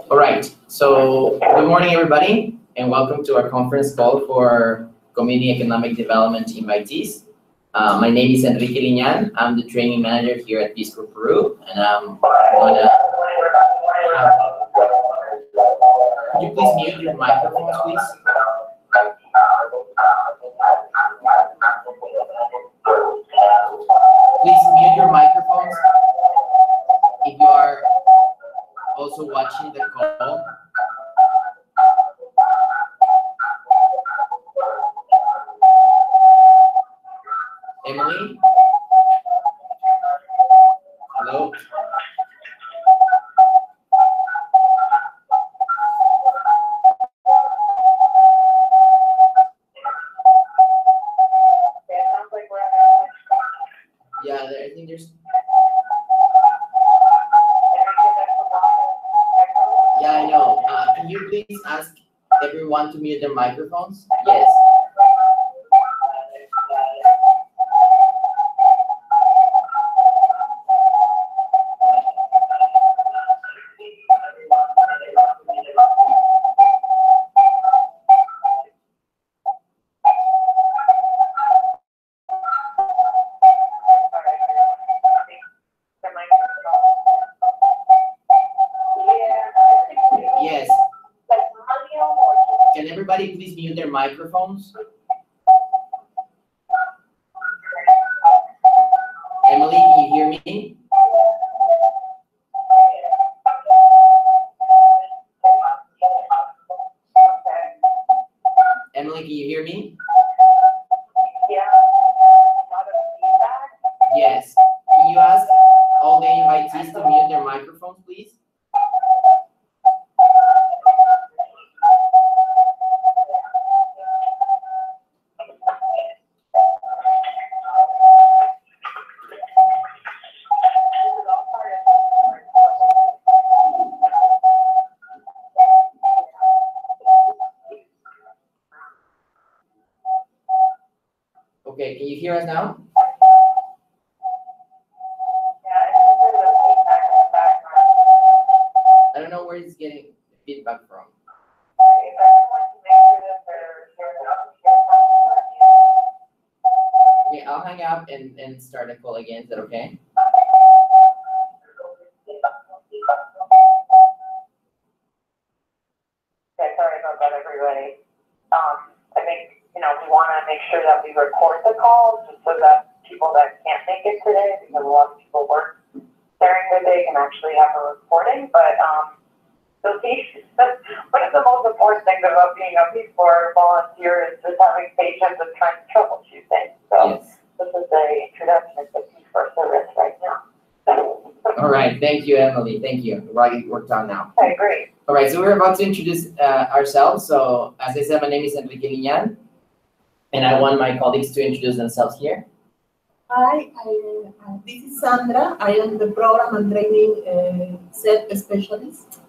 All right, so good morning, everybody, and welcome to our conference call for Community Economic Development invitees. My name is Enrique Liñán. I'm the training manager here at PC Peru, and I'm gonna could you please mute your microphones, please? Please mute your microphones if you are also watching the call. Emily? Hello? Yeah, I think there's... Yeah, I know. Can you please ask everyone to mute their microphones? Yes. Yes. Can everybody please mute their microphones? Emily, can you hear me? Emily, can you hear me? Yes. Can you ask all the invitees to mute their microphones, please? Okay, can you hear us now? I don't know where it's getting feedback from. Okay, I'll hang up and start a call again. Is that okay? Okay, sorry about that, everybody. I think, we want to make sure that we record the call just so that people that can't make it today, because a lot of people work during the day, can actually have a recording. But so one of the most important things about being a Peace Corps volunteer is just having patience and trying to troubleshoot things. So yes. This is the introduction to Peace Corps service right now. All right, thank you, Emily. Thank you. We're done now. Okay, great. All right, so we're about to introduce ourselves. So as I said, my name is Enrique Liñán, and I want my colleagues to introduce themselves here. Hi, this is Sandra. I am the program and training set specialist.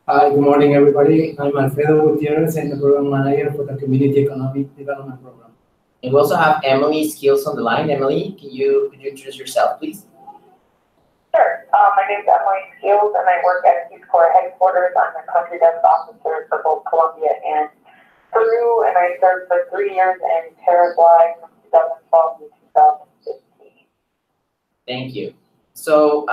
Hi, good morning, everybody. I'm Alfredo Gutierrez. I'm the program manager for the Community Economic Development Program. And we also have Emily Skills on the line. Emily, could you introduce yourself, please? Sure. My name is Emily Skills, and I work at Peace Corps headquarters. I'm the country desk officer for both Colombia and Peru, and I served for 3 years in Paraguay from 2012 to 2015. Thank you. So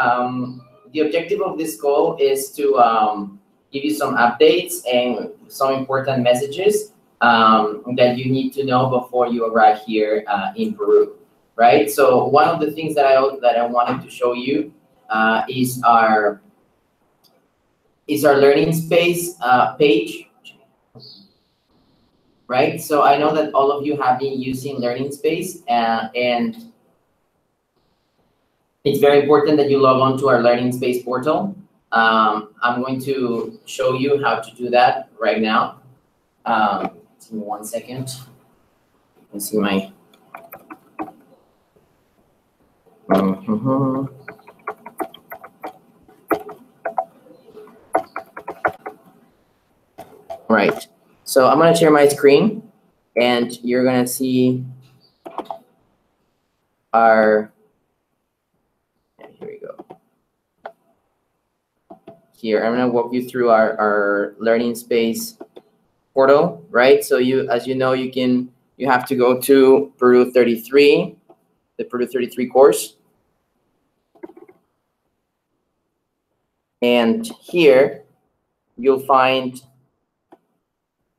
the objective of this call is to give you some updates and some important messages that you need to know before you arrive here in Peru, right? So one of the things that I wanted to show you is our learning space page, right? So I know that all of you have been using learning space and it's very important that you log on to our learning space portal. I'm going to show you how to do that right now. Give me 1 second. Let's see my. Right. So I'm going to share my screen, and you're going to see our. Here we go. here, I'm gonna walk you through our learning space portal, right? So as you know, you have to go to Peru 33, the Peru 33 course. And here you'll find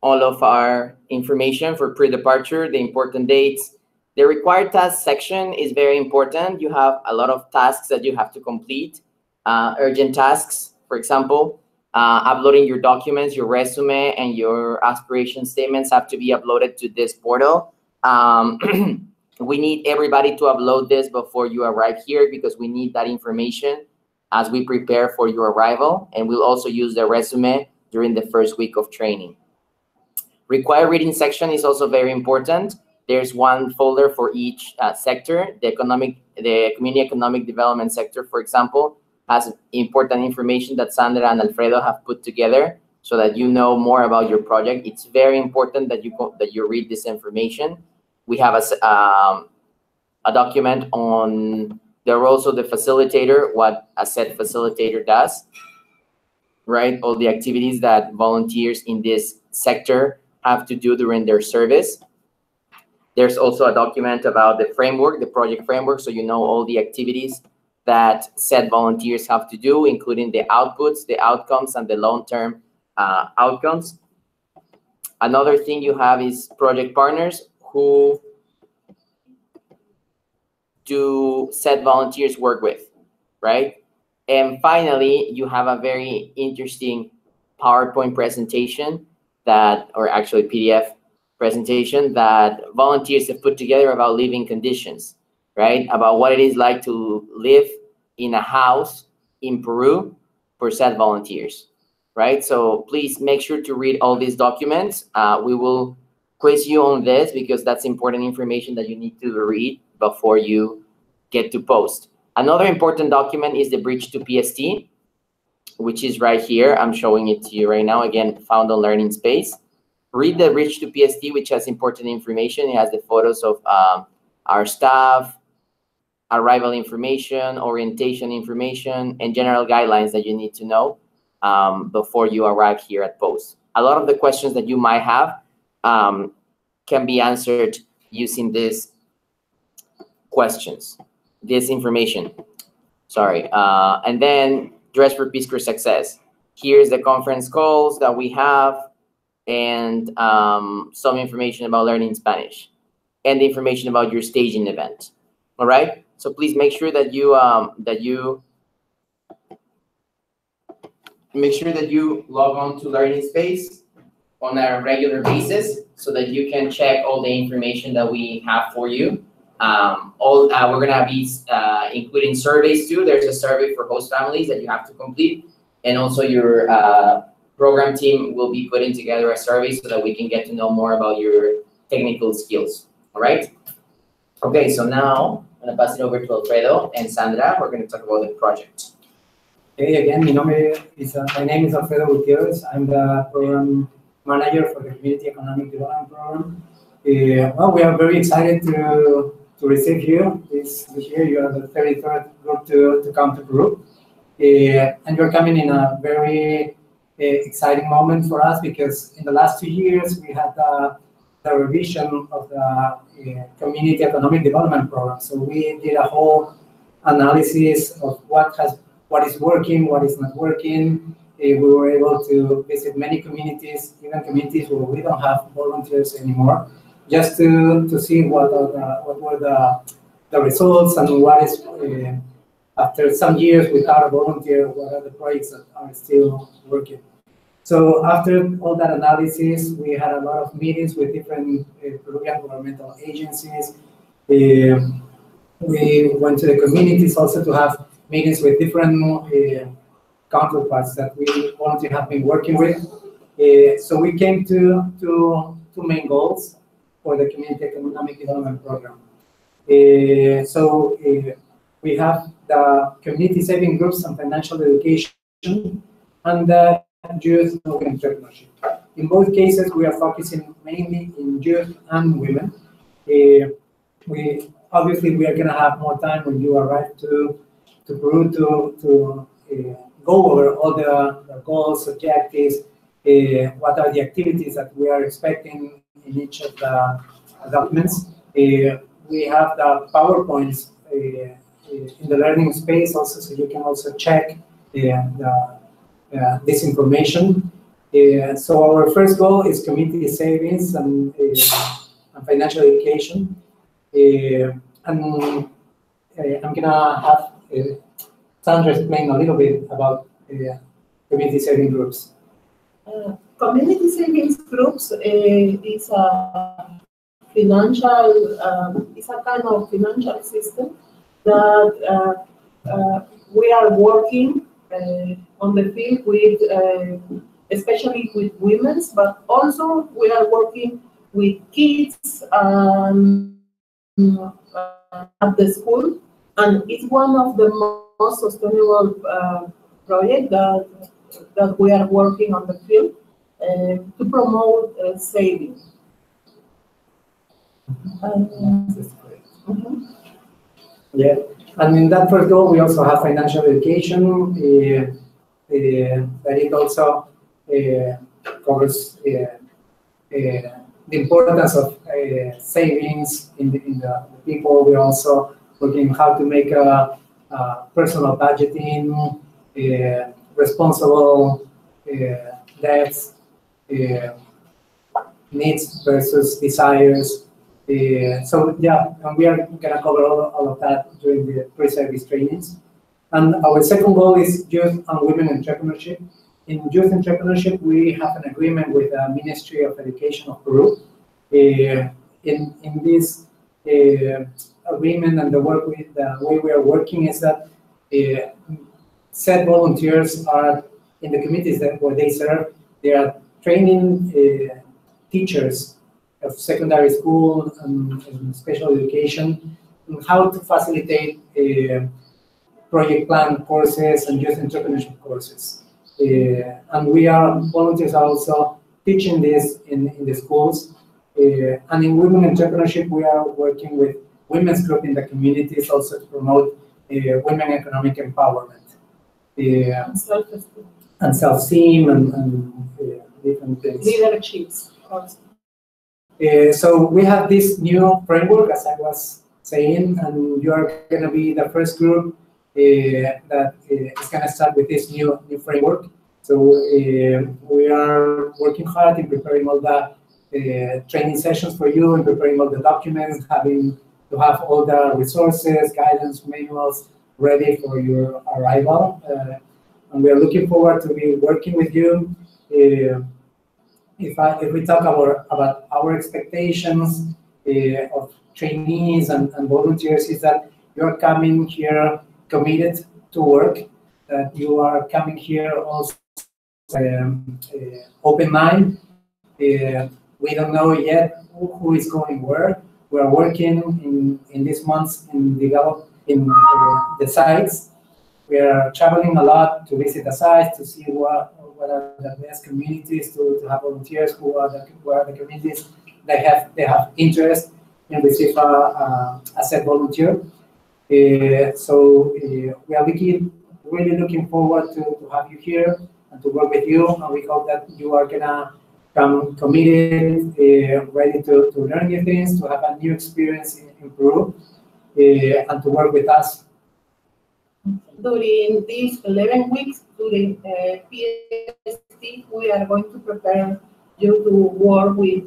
all of our information for pre-departure, the important dates. The required task section is very important. You have a lot of tasks that you have to complete, urgent tasks, for example, uploading your documents, your resume, and your aspiration statements have to be uploaded to this portal. We need everybody to upload this before you arrive here because we need that information as we prepare for your arrival, and we'll also use the resume during the first week of training. Required reading section is also very important. There's one folder for each sector. The community economic development sector, for example, has important information that Sandra and Alfredo have put together so that you know more about your project. It's very important that you read this information. We have a document on the roles of the facilitator, what a said facilitator does, right? All the activities that volunteers in this sector have to do during their service. There's also a document about the framework, the project framework, so you know all the activities that said volunteers have to do, including the outputs, the outcomes, and the long-term outcomes. Another thing you have is project partners who do said volunteers work with, right? And finally, you have a very interesting PowerPoint presentation or actually PDF presentation that volunteers have put together about living conditions, right? About what it is like to live in a house in Peru for said volunteers, right? So please make sure to read all these documents. We will quiz you on this because that's important information that you need to read before you get to post. Another important document is the Bridge to PST, which is right here. I'm showing it to you right now. Again, found on Learning Space. Read the Bridge to PST, which has important information. It has the photos of our staff, arrival information, orientation information, and general guidelines that you need to know before you arrive here at post. A lot of the questions that you might have can be answered using these questions, this information, sorry. And then Dress for Peace Corps Success. Here's the conference calls that we have and some information about learning Spanish and the information about your staging event, all right? So please make sure that you log on to Learning Space on a regular basis so that you can check all the information that we have for you. We're gonna be including surveys too. There's a survey for host families that you have to complete, and also your program team will be putting together a survey so that we can get to know more about your technical skills. All right. Okay, so now I'm gonna pass it over to Alfredo and Sandra. We're gonna talk about the project. Hey, again, my name is Alfredo Gutierrez. I'm the program manager for the Community Economic Development Program. Well, we are very excited to receive you this year. You are the 33rd group to come to Peru. And you're coming in a very exciting moment for us because in the last 2 years, we had the revision of the Community Economic Development Program. So we did a whole analysis of what is working, what is not working. We were able to visit many communities, even communities where we don't have volunteers anymore, just to see what were the results and what is, after some years without a volunteer, what are the projects that are still working. So after all that analysis, we had a lot of meetings with different Peruvian governmental agencies. We went to the communities also to have meetings with different counterparts that we volunteers have been working with. So we came to two main goals for the Community Economic Development Program. We have the community saving groups and financial education and the youth entrepreneurship. In both cases, we are focusing mainly in youth and women. Obviously we are going to have more time when you arrive to Peru to go over all the goals, objectives, what are the activities that we are expecting in each of the documents. We have the PowerPoints in the learning space also, so you can also check this information. So our first goal is community savings and financial education. And I'm gonna have Sandra explain a little bit about community saving groups. Community savings groups is a financial, is a kind of financial system that we are working on the field with, especially with women, but also we are working with kids at the school, and it's one of the most sustainable projects that we are working on the field to promote saving. Yeah, and in that first goal, we also have financial education. That it also covers the importance of savings in the people. We're also looking how to make a personal budgeting, responsible debts, needs versus desires. So yeah, and we are gonna cover all of that during the pre-service trainings. And our second goal is youth and women entrepreneurship. In youth entrepreneurship, we have an agreement with the Ministry of Education of Peru. In this agreement and the way we are working is that said volunteers are in the communities where they serve. They are training teachers of secondary school and special education on how to facilitate project plan courses and youth entrepreneurship courses. And we are volunteers are also teaching this in the schools. And in women entrepreneurship, we are working with women's group in the communities also to promote women economic empowerment. And self-esteem and different things. Leaderships also. So we have this new framework, as I was saying, and you are going to be the first group that is going to start with this new framework. So we are working hard in preparing all the training sessions for you and preparing all the documents, having to have all the resources, guidance, manuals ready for your arrival. And we are looking forward to be working with you. If we talk about our expectations of trainees and volunteers, is that you are coming here committed to work, that you are coming here also open mind. We don't know yet who is going where. We are working in these months in the sites. We are traveling a lot to visit the sites to see what are the best communities to have volunteers, who are the communities that have interest in receive a said volunteer. So we are really looking forward to have you here and to work with you, and we hope that you are gonna come committed, ready to learn new things, to have a new experience in Peru, and to work with us. During these 11 weeks, during PST, we are going to prepare you to work with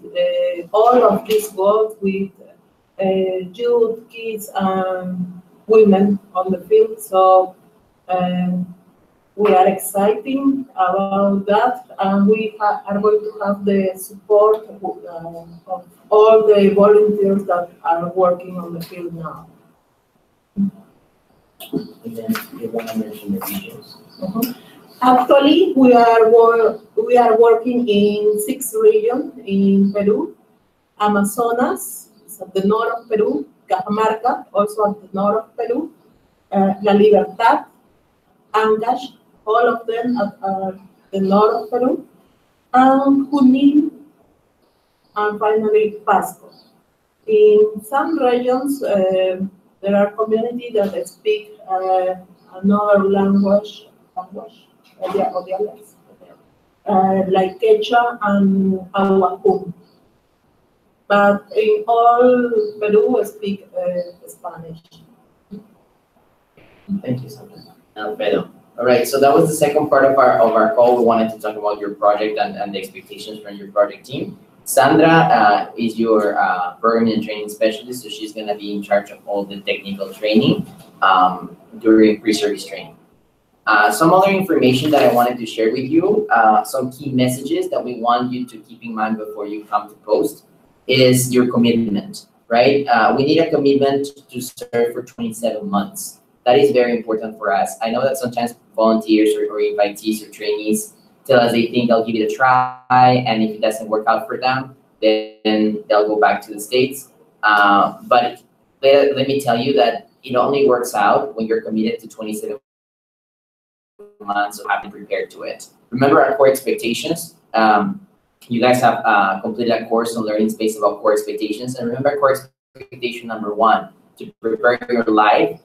all of these goals with youth, kids, and women on the field. So we are excited about that, and we are going to have the support of all the volunteers that are working on the field now. And then you want to mention the regions. Actually, we are working in 6 regions in Peru: Amazonas, at the north of Peru; Cajamarca, also at the north of Peru; La Libertad, Ancash, all of them at the north of Peru; and Junín, and finally Pasco. In some regions, there are communities that speak another language like quechua and aguacún. But in all Peru, we speak Spanish. Thank you so much, Alfredo. All right, so that was the second part of our call. We wanted to talk about your project and the expectations from your project team. Sandra is your program and training specialist, so she's going to be in charge of all the technical training during pre-service training. Some other information that I wanted to share with you, some key messages that we want you to keep in mind before you come to post is your commitment, right? We need a commitment to serve for 27 months. That is very important for us. I know that sometimes volunteers or invitees or trainees tell us they think they'll give it a try, and if it doesn't work out for them, then they'll go back to the States. But let me tell you that it only works out when you're committed to 27 months of having prepared to it. Remember our core expectations. You guys have completed a course on learning space about core expectations, and remember core expectation number 1, to prepare your life,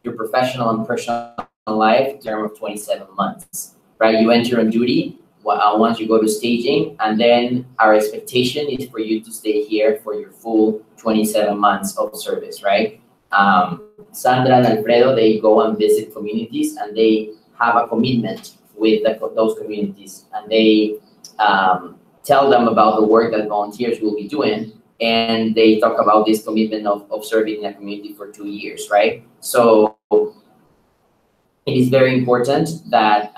your professional and personal life, term of 27 months, right? You enter on duty once you go to staging, and then our expectation is for you to stay here for your full 27 months of service, right? Sandra and Alfredo, they go and visit communities, and they have a commitment with those communities, and they tell them about the work that volunteers will be doing, and they talk about this commitment of serving in a community for 2 years, right? So it is very important that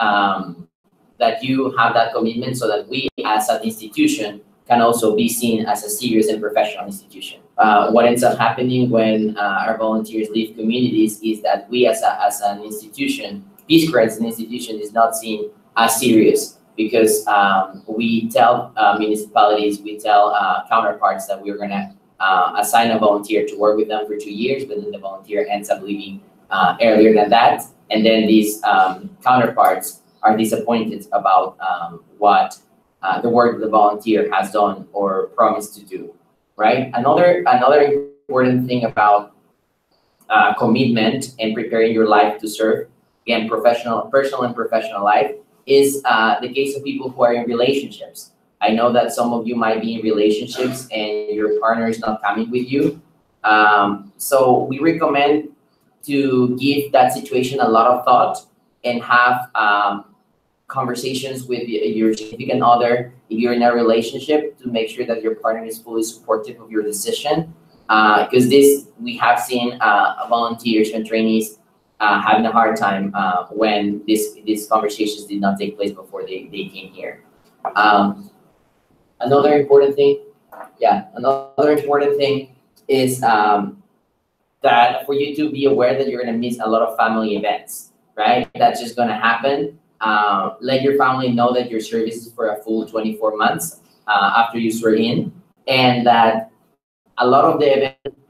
that you have that commitment, so that we as an institution can also be seen as a serious and professional institution. What ends up happening when our volunteers leave communities is that we as an institution, Peace Corps as an institution, is not seen as serious, because we tell municipalities, we tell counterparts that we're gonna assign a volunteer to work with them for 2 years, but then the volunteer ends up leaving earlier than that. And then these counterparts are disappointed about what the work the volunteer has done or promised to do, right? Another important thing about commitment and preparing your life to serve, again, personal and professional life, is the case of people who are in relationships. I know that some of you might be in relationships and your partner is not coming with you. So we recommend to give that situation a lot of thought and have conversations with your significant other if you're in a relationship, to make sure that your partner is fully supportive of your decision. Because we have seen volunteers and trainees having a hard time when these conversations did not take place before they came here. Another important thing is that for you to be aware that you're going to miss a lot of family events, right? That's just going to happen. Let your family know that your service is for a full 24 months after you swear in, and that a lot of the events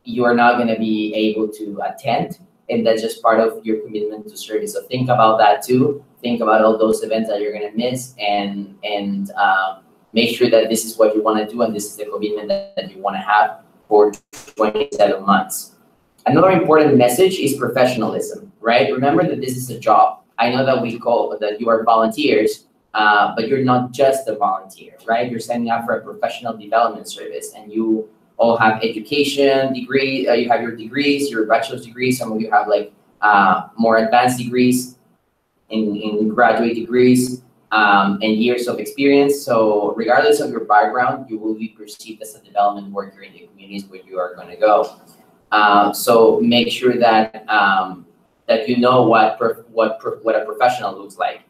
you are not going to be able to attend, and that's just part of your commitment to service. So think about that too. Think about all those events that you're going to miss, and make sure that this is what you want to do, and this is the commitment that you want to have for 27 months. Another important message is professionalism, right? Remember that this is a job. I know that we call that you are volunteers, but you're not just a volunteer, right? You're signing up for a professional development service, and you all have education degree. You have your degrees, your bachelor's degrees. Some of you have like more advanced degrees, in graduate degrees, and years of experience. So regardless of your background, you will be perceived as a development worker in the communities where you are going to go. So make sure that that you know what a professional looks like.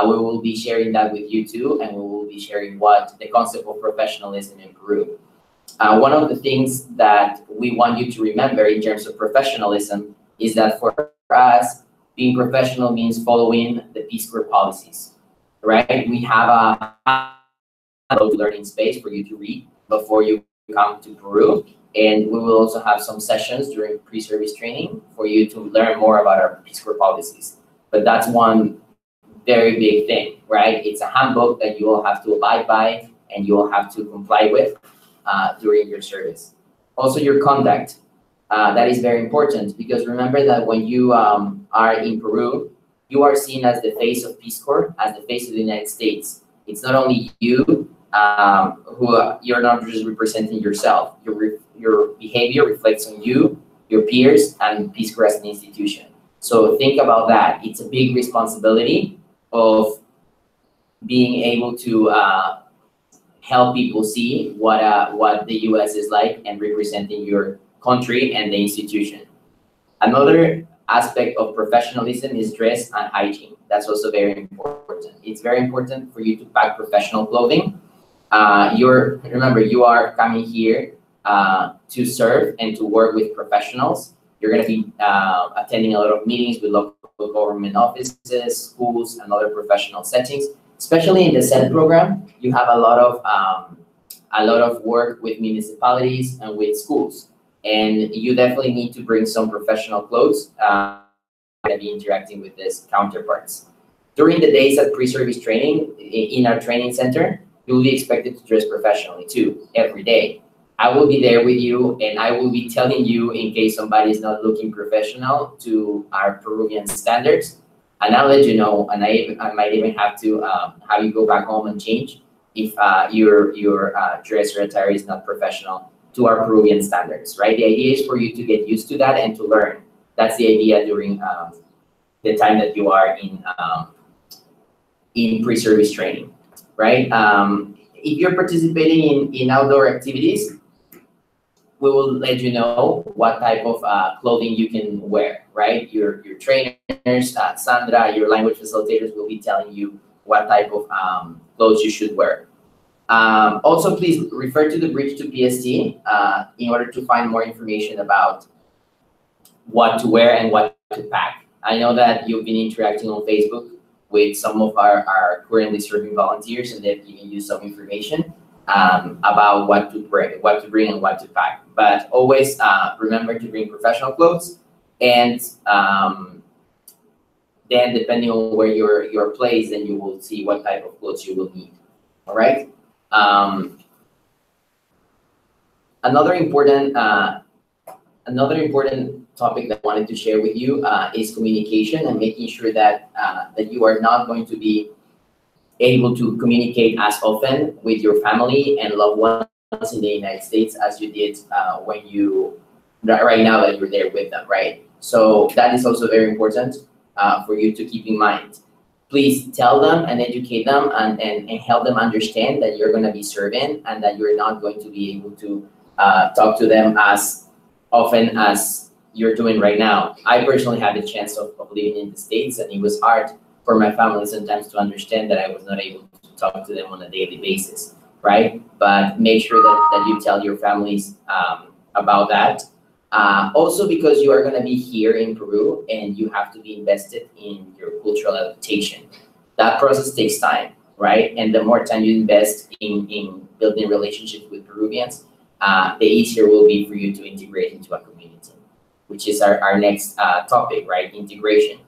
We will be sharing that with you too, and we will be sharing what the concept of professionalism in Peru. One of the things that we want you to remember in terms of professionalism is that for us, being professional means following the Peace Corps policies, right? We have a learning space for you to read before you come to Peru. And we will also have some sessions during pre-service training for you to learn more about our Peace Corps policies. But that's one very big thing, right? It's a handbook that you will have to abide by and you will have to comply with during your service. Also, your conduct. That is very important, because remember that when you are in Peru, you are seen as the face of Peace Corps, as the face of the United States. It's not only you you're not just representing yourself. Your behavior reflects on you, your peers, and Peace Corps as an institution. So think about that. It's a big responsibility of being able to help people see what the U.S. is like and representing your country and the institution. Another aspect of professionalism is dress and hygiene. That's also very important. It's very important for you to pack professional clothing. Remember, you are coming here to serve and to work with professionals. You're going to be attending a lot of meetings with local government offices, schools, and other professional settings. Especially in the SET program, you have a lot of work with municipalities and with schools. And you definitely need to bring some professional clothes and be interacting with these counterparts. During the days at pre-service training in our training center, you will be expected to dress professionally too, every day. I will be there with you, and I will be telling you in case somebody is not looking professional to our Peruvian standards. And I'll let you know, and I might even have to have you go back home and change if your dress or attire is not professional to our Peruvian standards, right? The idea is for you to get used to that and to learn. That's the idea during the time that you are in pre-service training, right? If you're participating in outdoor activities, we will let you know what type of clothing you can wear, right? Your trainers, Sandra, your language facilitators will be telling you what type of clothes you should wear. Also, please refer to the Bridge to PST in order to find more information about what to wear and what to pack. I know that you've been interacting on Facebook with some of our currently serving volunteers, and they've given you some information about what to bring and what to pack. But always remember to bring professional clothes, and then depending on where you're placed, then you will see what type of clothes you will need. All right. Another important topic that I wanted to share with you is communication, and making sure that that you are not going to be able to communicate as often with your family and loved ones in the United States as you did right now that you're there with them, right? So that is also very important for you to keep in mind. Please tell them and educate them and help them understand that you're going to be serving and that you're not going to be able to talk to them as often as you're doing right now. I personally had the chance of living in the States, and it was hard for my family sometimes to understand that I was not able to talk to them on a daily basis, right? But make sure that you tell your families about that. Also, because you are going to be here in Peru and you have to be invested in your cultural adaptation. That process takes time, right? And the more time you invest in building relationships with Peruvians, the easier it will be for you to integrate into a community, which is our next topic, right? Integration.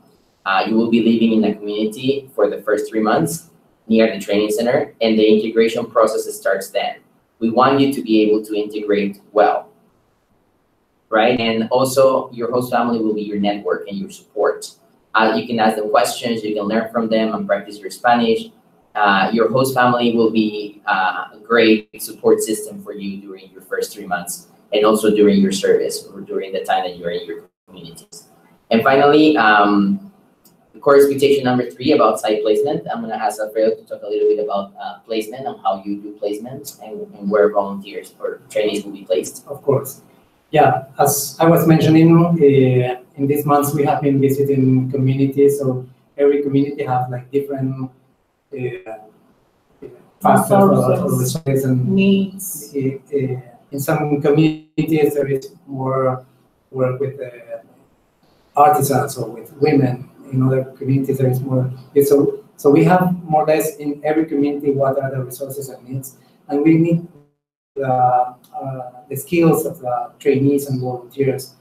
You will be living in a community for the first 3 months near the training center, and the integration process starts then. We want you to be able to integrate well, right? And also, your host family will be your network and your support. You can ask them questions, you can learn from them and practice your Spanish. Your host family will be a great support system for you during your first 3 months, and also during your service or during the time that you're in your communities. And finally, course expectation number 3 about site placement. I'm going to ask Alfredo to talk a little bit about placement and how you do placement and where volunteers or trainees will be placed. Of course. Yeah, as I was mentioning, in these months we have been visiting communities, so every community has like different factors or resources and needs. In some communities there is more work with artisans or with women. In other communities there is more. So we have more or less in every community what are the resources and needs, and we need the skills of the trainees and volunteers.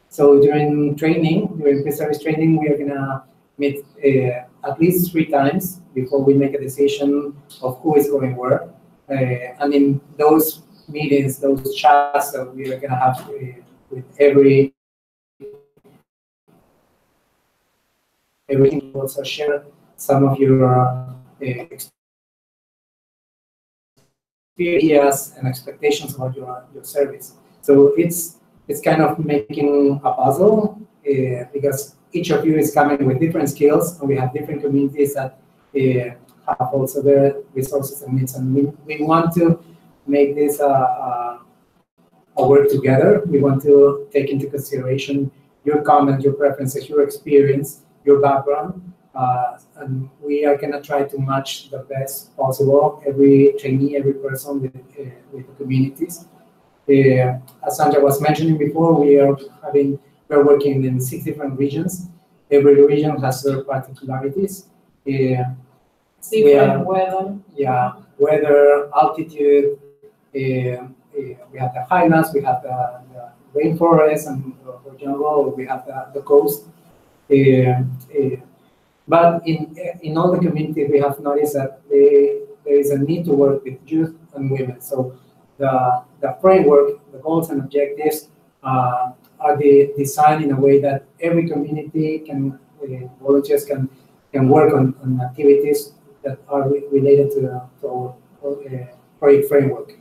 So during pre-service training, we are gonna meet at least 3 times before we make a decision of who is going where. And in those meetings, those chats that we are gonna have with every everything. You also share some of your ideas and expectations about your service. So it's kind of making a puzzle because each of you is coming with different skills, and we have different communities that have also their resources and needs, and we want to make this a work together. We want to take into consideration your comments, your preferences, your experience, your background, and we are gonna try to match the best possible every trainee, every person with the communities. As Sandra was mentioning before, we're working in 6 different regions. Every region has their particularities. Different weather. Yeah, weather, altitude. We have the highlands, we have the rainforest, and for jungle, we have the coast. But in all the communities, we have noticed that there is a need to work with youth and women. So the framework, the goals and objectives are designed in a way that every community can, volunteers can work on activities that are related to our project framework.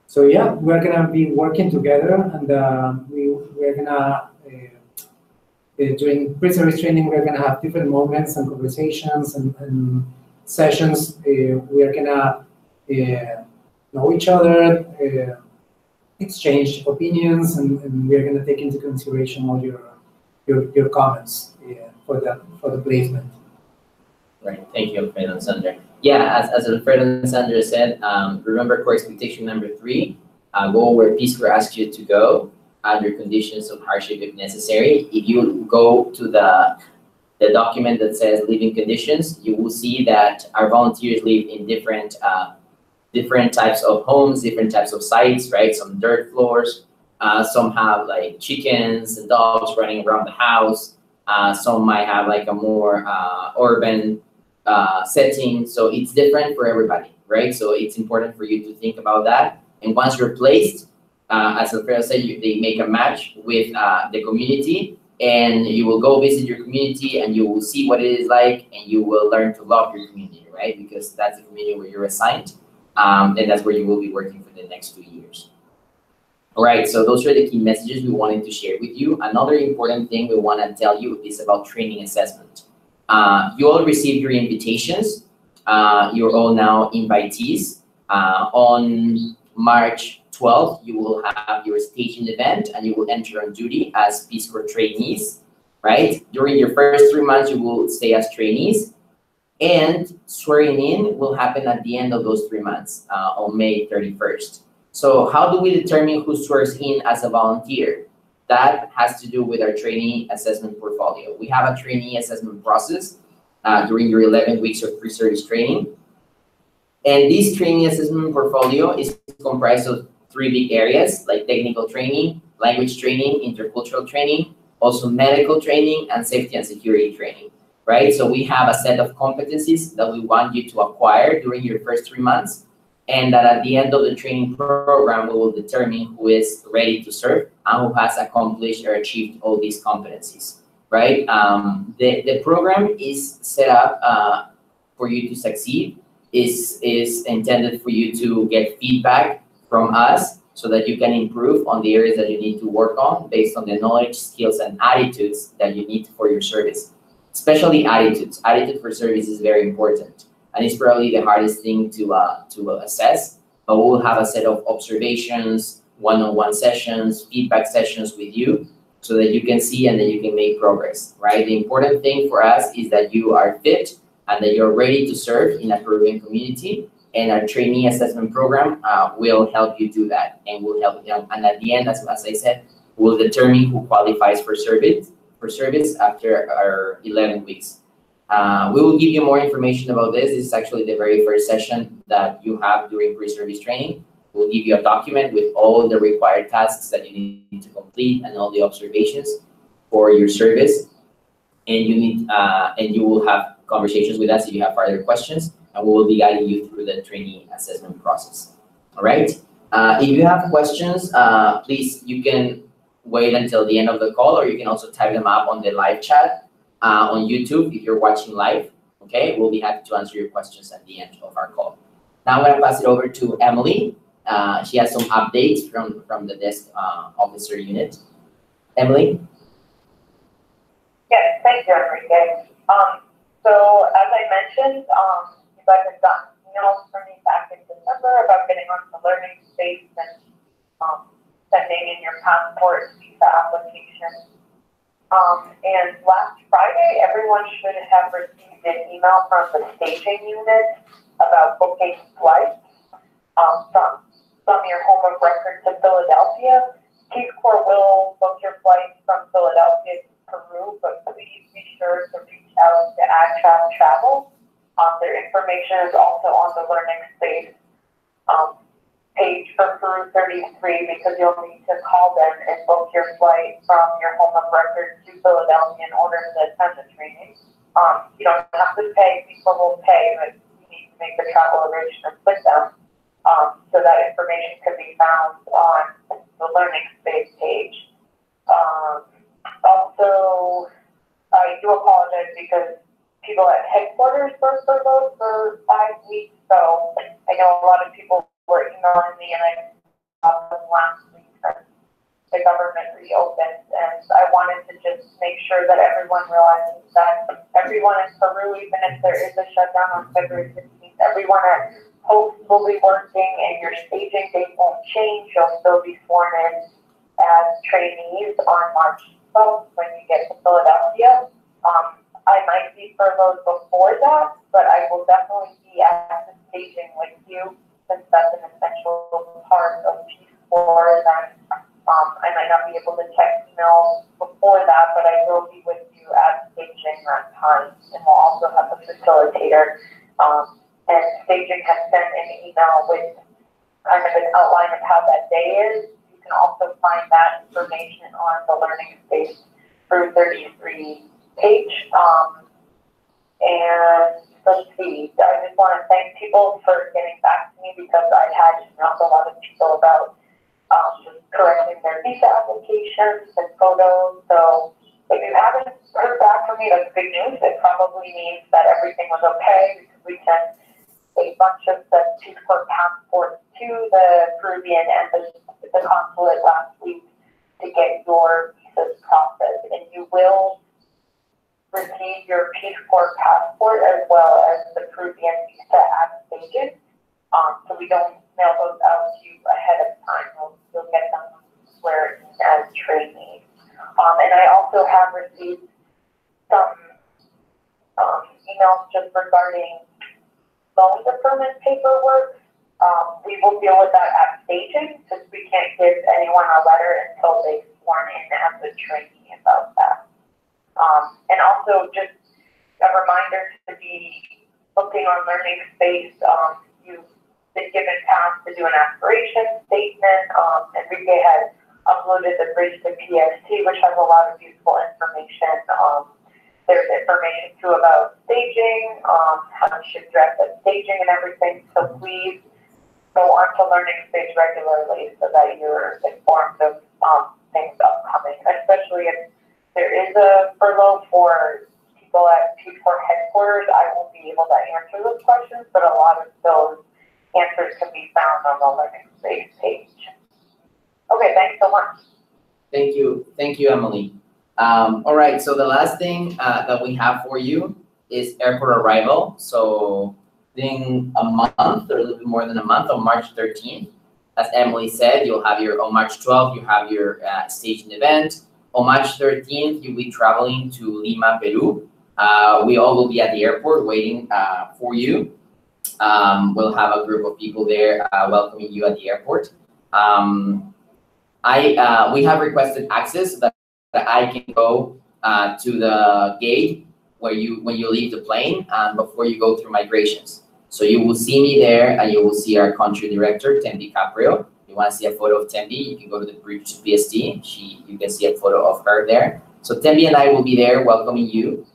So yeah, we're gonna be working together, and we're gonna during pre-service training, we're gonna have different moments and conversations and sessions. We are gonna know each other, exchange opinions, and we're gonna take into consideration all your comments for the placement. Right. Thank you, Alfredo and Sandra. Yeah, as Alfredo and Sandra said, remember core expectation number 3, go where Peace Corps asks you to go under conditions of hardship if necessary. If you go to the document that says living conditions, you will see that our volunteers live in different types of homes, different types of sites, right? Some dirt floors, some have like chickens and dogs running around the house. Some might have like a more urban setting. So it's different for everybody, right? So it's important for you to think about that. And once you're placed, as Alfredo said, they make a match with the community, and you will go visit your community and you will see what it is like, and you will learn to love your community, right? Because that's the community where you're assigned, and that's where you will be working for the next 2 years. All right, so those are the key messages we wanted to share with you. Another important thing we want to tell you is about training assessment. You all received your invitations. You're all now invitees. On March 12th, you will have your staging event, and you will enter on duty as Peace Corps trainees, right? During your first 3 months, you will stay as trainees, and swearing in will happen at the end of those 3 months, on May 31st. So how do we determine who swears in as a volunteer? That has to do with our trainee assessment portfolio. We have a trainee assessment process during your 11 weeks of pre-service training. And this trainee assessment portfolio is comprised of 3 big areas, like technical training, language training, intercultural training, also medical training, and safety and security training, right? So we have a set of competencies that we want you to acquire during your first 3 months, and that at the end of the training program, we will determine who is ready to serve and who has accomplished or achieved all these competencies, right? The program is set up for you to succeed, is intended for you to get feedback from us so that you can improve on the areas that you need to work on based on the knowledge, skills, and attitudes that you need for your service. Especially attitudes. Attitude for service is very important. And it's probably the hardest thing to assess, but we'll have a set of observations, one-on-one sessions, feedback sessions with you so that you can see and that you can make progress, right? The important thing for us is that you are fit and that you're ready to serve in a Peruvian community, and our trainee assessment program will help you do that, and will help you. And at the end, as I said, we'll determine who qualifies for service after our 11 weeks. We will give you more information about this. This is actually the very first session that you have during pre-service training. We'll give you a document with all the required tasks that you need to complete and all the observations for your service. And you will have conversations with us if you have further questions, and we will be guiding you through the trainee assessment process. All right. If you have questions, please, you can wait until the end of the call, or you can also type them up on the live chat on YouTube if you're watching live. Okay, we'll be happy to answer your questions at the end of our call. Now I'm going to pass it over to Emily. She has some updates from the desk officer unit. Emily? Yes, thank you, Enrique. So as I mentioned, you guys have gotten emails from me back in December about getting on the learning space and sending in your passport visa application. And last Friday, everyone should have received an email from the staging unit about booking flights from your home of record to Philadelphia. Peace Corps will book your flights from Philadelphia to Peru, but please be sure to reach out to AgTrav Travel. Their information is also on the learning space page for Peru 33, because you'll need to call them and book your flight from your home of record to Philadelphia in order to attend the training. You don't have to pay, people will pay, but you need to make the travel arrangements with them. So that information can be found on the learning space page. Also, I do apologize because people at headquarters were furloughed for 5 weeks, so I know a lot of people were emailing me, and I saw them last week since the government reopened, and I wanted to just make sure that everyone realizes that everyone in Peru, even if there is a shutdown on February 15th, everyone at Hope will be working, and your staging date won't change. You'll still be sworn in as trainees on March 12th when you get to Philadelphia. I might be furloughed before that, but I will definitely be at the staging with you, since that's an essential part of Peace Corps. And I might not be able to check emails before that, but I will be with you at staging that time, and we'll also have a facilitator. And staging has sent an email with kind of an outline of how that day is. You can also find that information on the Learning Space Peru 33 page. And let's see, I just want to thank people for getting back to me, because I had emailed a lot of people about just correcting their visa applications and photos. So if you haven't heard back from me, that's good news. It probably means that everything was okay, because we sent a bunch of the Peace Corps passports to the Peruvian embassy, the consulate last week, to get your visas processed. And you will receive your Peace Corps passport as well as the Peruvian visa application. So we don't mail those out to you ahead of time. You'll get them swear in as trainees. And I also have received some emails just regarding loan deferment paperwork. We will deal with that at staging, since we can't give anyone a letter until they've sworn in as a trainee about that. And also just a reminder to be looking on Learning Space. You've been given tasks to do an aspiration statement. Enrique has uploaded the bridge to PST, which has a lot of useful information. There's information too about staging, how you should dress at staging and everything. So please go onto Learning Space regularly so that you're informed of things upcoming, especially if there is a furlough for people at Peace Corps headquarters. I won't be able to answer those questions, but a lot of those answers can be found on the Learning Space page. Okay, thanks so much. Thank you, Emily. All right, so the last thing that we have for you is airport arrival. So in a month, or a little bit more than a month, on March 13th, as Emily said, you'll have on March 12th, you have your staging event. On March 13th, you'll be traveling to Lima, Peru. We all will be at the airport waiting for you. We'll have a group of people there welcoming you at the airport. We have requested access so that I can go to the gate when you leave the plane before you go through migrations. So you will see me there, and you will see our country director, Tembi Caprio. If you want to see a photo of Tembi, you can go to the bridge to PST. You can see a photo of her there. So Tembi and I will be there welcoming you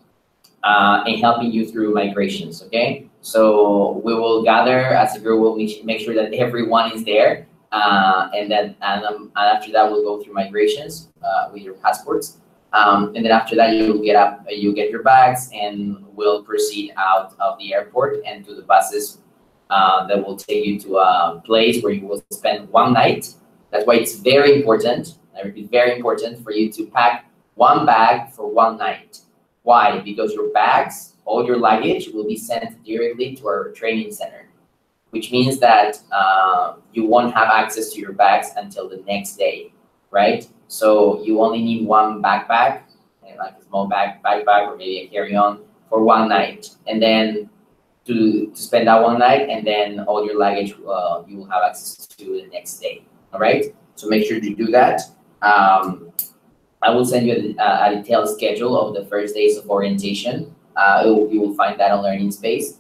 and helping you through migrations, okay? So we will gather as a group. We'll make sure that everyone is there and after that we'll go through migrations with your passports. And then after that you get your bags, and we'll proceed out of the airport and to the buses that will take you to a place where you will spend one night. That's why it's very important. I repeat, very important for you to pack one bag for one night. Why? Because your bags, all your luggage, will be sent directly to our training center, which means that you won't have access to your bags until the next day, right? So you only need one backpack, like a small backpack or maybe a carry-on for one night, and then to spend that one night, and then all your luggage you will have access to the next day. All right. So make sure to do that. I will send you a detailed schedule of the first days of orientation. You will find that on Learning Space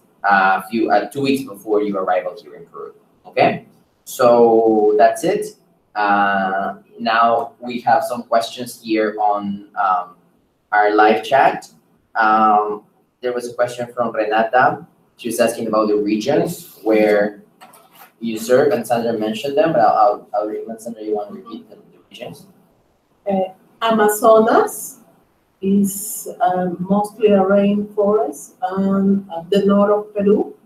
2 weeks before your arrival here in Peru. Okay. So that's it. Now we have some questions here on our live chat. There was a question from Renata. She was asking about the regions where you serve, and Sandra mentioned them, but I'll let Sandra, you want to repeat the regions? Amazonas is mostly a rainforest, and the north of Peru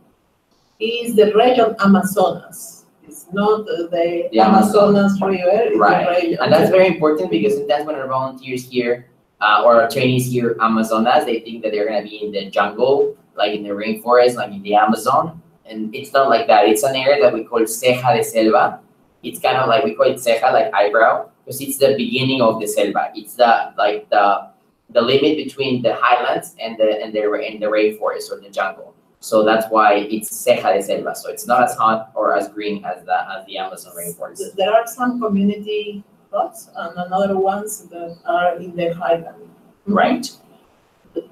is the region Amazonas. It's not the Amazonas River, it's right. The region. And that's very important, because sometimes when our volunteers here or our trainees hear Amazonas, they think that they're going to be in the jungle, like in the rainforest, like in the Amazon. And it's not like that. It's an area that we call ceja de selva. It's kind of like, we call it ceja, like eyebrow, because it's the beginning of the selva. It's the limit between the highlands and the rainforest or the jungle. So that's why it's ceja de selva. So it's not as hot or as green as the Amazon rainforest. There are some community spots and another ones that are in the highland. Right.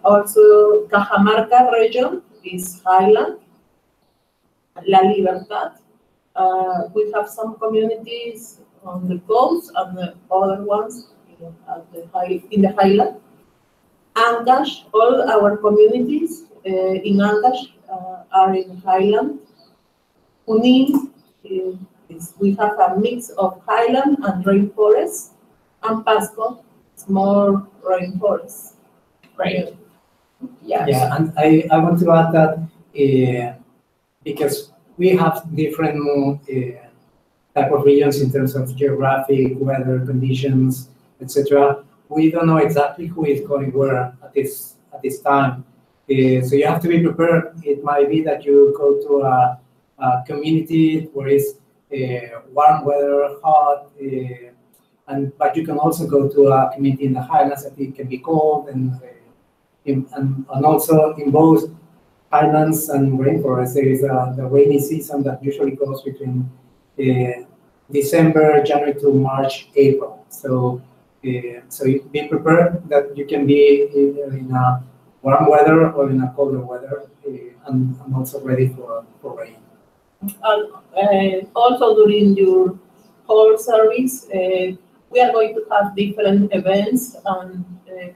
Also, Cajamarca region is highland. La Libertad. We have some communities on the coast and the other ones in the highland. Ancash, all our communities in Ancash are in highland. Junín, we have a mix of highland and rainforest, and Pasco is more rainforest. Right. Yes. Yeah, and I want to add that because we have different type of regions in terms of geographic, weather conditions, etc. We don't know exactly who is going where at this time. So you have to be prepared. It might be that you go to a community where it's warm weather, hot, but you can also go to a community in the highlands that it can be cold, and also in both highlands and rainforests, there is the rainy season that usually goes between December, January to March, April. So be prepared that you can be either in a warm weather or in a colder weather, and also ready for rain. And also during your whole service, we are going to have different events, and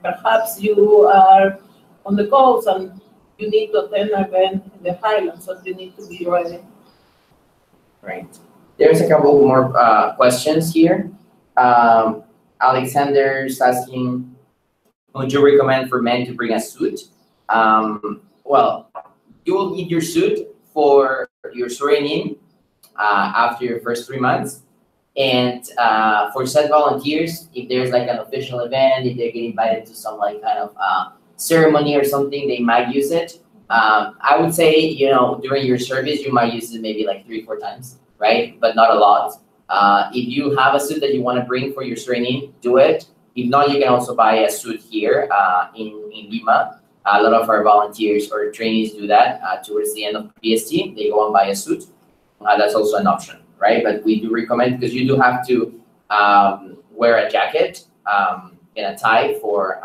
perhaps you are on the coast and you need to attend an event in the highlands, so you need to be ready. Right. There's a couple more questions here. Alexander's asking, would you recommend for men to bring a suit? Well, you will need your suit for your swearing-in after your first 3 months. And for said volunteers, if there's like an official event, if they get invited to some like kind of ceremony or something, they might use it. I would say, during your service, you might use it maybe like 3-4 times, right? But not a lot. If you have a suit that you want to bring for your training, do it. If not, you can also buy a suit here in Lima. A lot of our volunteers or trainees do that towards the end of PST. They go and buy a suit. That's also an option, right? But we do recommend, because you do have to wear a jacket and a tie for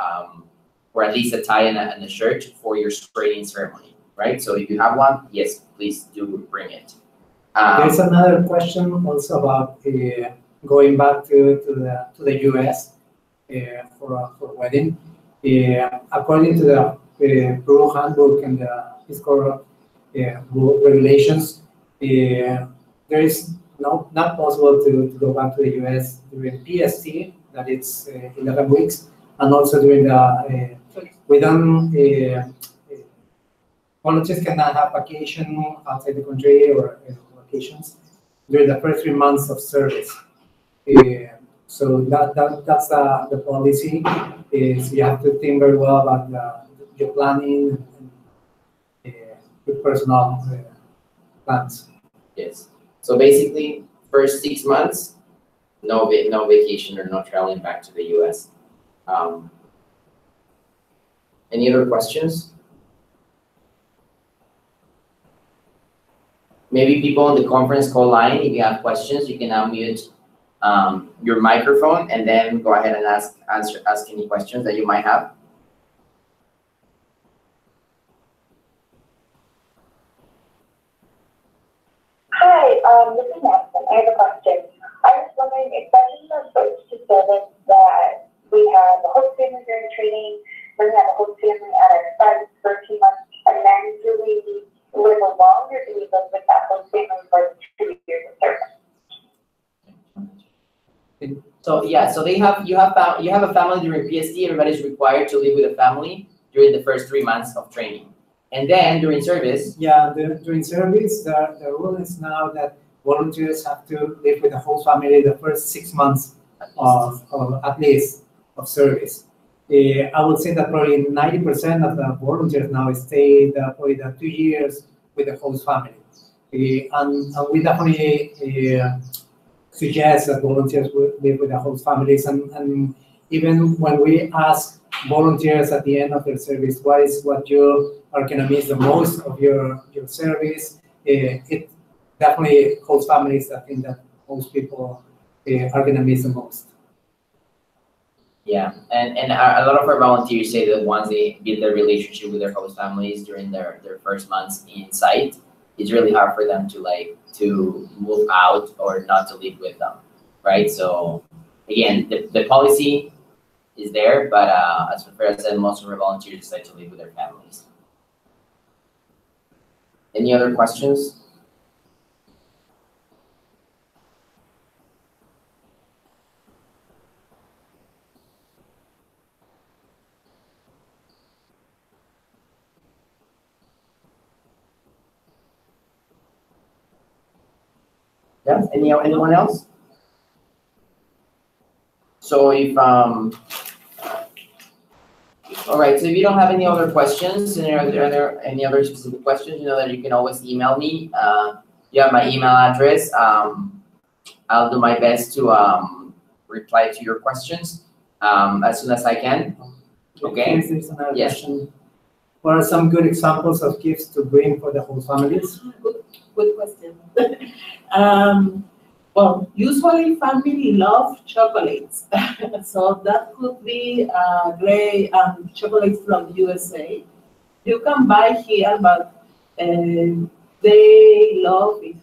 at least a tie and a shirt for your training ceremony, right? So if you have one, yes, please do bring it. There's another question also about going back to the US for wedding. According to the Peru handbook and the fiscal regulations, there is not possible to go back to the US during PST, that it's 11 weeks, and also during the, we don't, volunteers cannot have vacation outside the country or vacations during the first 3 months of service. So that's the policy. Is you have to think very well about your planning and your personal plans. Yes. So basically, first 6 months, no vacation or no traveling back to the US. Any other questions? Maybe people on the conference call line, if you have questions, you can unmute your microphone and then go ahead and ask any questions that you might have. Hi, this is Madison. I have a question. I was wondering, especially for folks to service that we have a host family during training, then we have a host family at our site for 2 months, and then do we live alone or do we live with that host family for 2 years of service? So yeah, so you have a family during PST. Everybody's required to live with a family during the first 3 months of training, and then during service. Yeah, during service, the rule is now that volunteers have to live with the whole family the first 6 months of at least of service. I would say that probably 90% of the volunteers now stay probably the 2 years with the host family, and we definitely suggest that volunteers live with the host families, and even when we ask volunteers at the end of their service, what you are going to miss the most of your service, it definitely host families, I think that most people are going to miss the most. Yeah, and a lot of our volunteers say that once they build their relationship with their host families during their first months in site, it's really hard for them to move out or not to live with them, right? So again, the policy is there, but as Fred said, most of our volunteers decide to live with their families. Any other questions? Yeah, anyone else? So if all right, so if you don't have any other questions, and are there any other specific questions, you know that you can always email me. You have my email address. I'll do my best to reply to your questions as soon as I can. Okay. There's another Yes. question. What are some good examples of gifts to bring for the whole families? Good question. Well, usually family love chocolates, so that could be great chocolate from USA. You can buy here, but they love if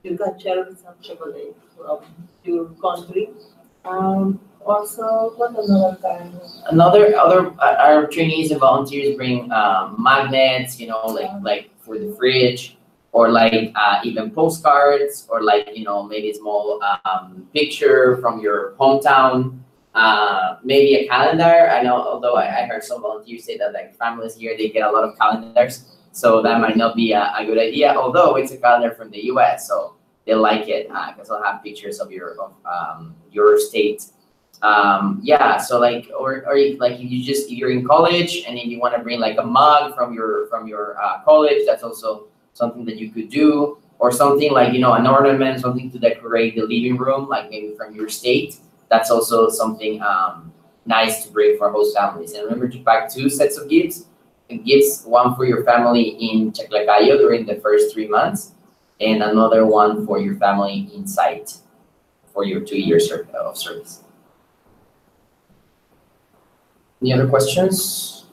you can share some chocolate from your country. Also, what another kind? Our trainees and volunteers bring magnets, you know, like for the fridge, or like even postcards, or like, you know, maybe a small picture from your hometown, maybe a calendar. I know, although I heard some volunteers say that like families here, they get a lot of calendars, so that might not be a good idea, although it's a calendar from the US, so they like it because they'll have pictures of your state. Yeah, so like, or like if you're in college and if you want to bring like a mug from your college, that's also something that you could do, or something like, you know, an ornament, something to decorate the living room, like maybe from your state. That's also something nice to bring for host families. And remember to pack 2 sets of gifts. One for your family in Chaclacayo during the first 3 months, and another one for your family in site for your 2 years of service. Any other questions?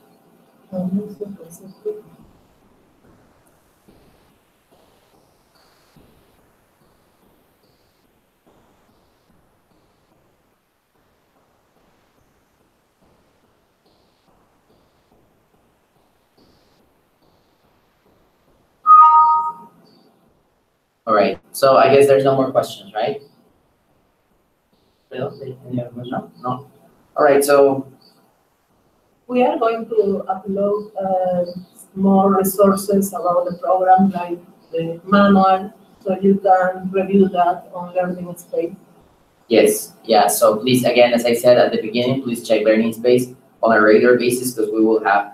All right. So I guess there's no more questions, right? Any other question? No. All right. So We are going to upload more resources about the program, like the manual, so you can review that on Learning Space. yes, yeah. So please, again, as I said at the beginning, please check Learning Space on a regular basis because we will have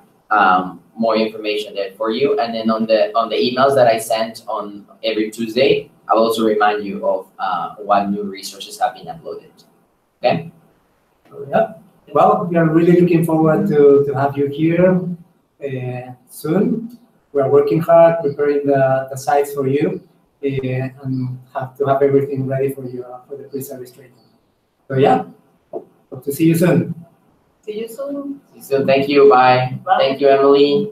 more information there for you. And then on the emails that I sent on every Tuesday, I'll also remind you of what new resources have been uploaded. Okay. Yeah. Well, we are really looking forward to have you here soon. We are working hard, preparing the sites for you, and have to have everything ready for you for the pre-service training. So yeah, hope to see you soon. See you soon. See you soon. Thank you. Bye. Bye. Thank you, Emily.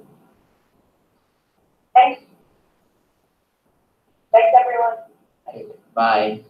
Thanks. Thanks, everyone. Bye.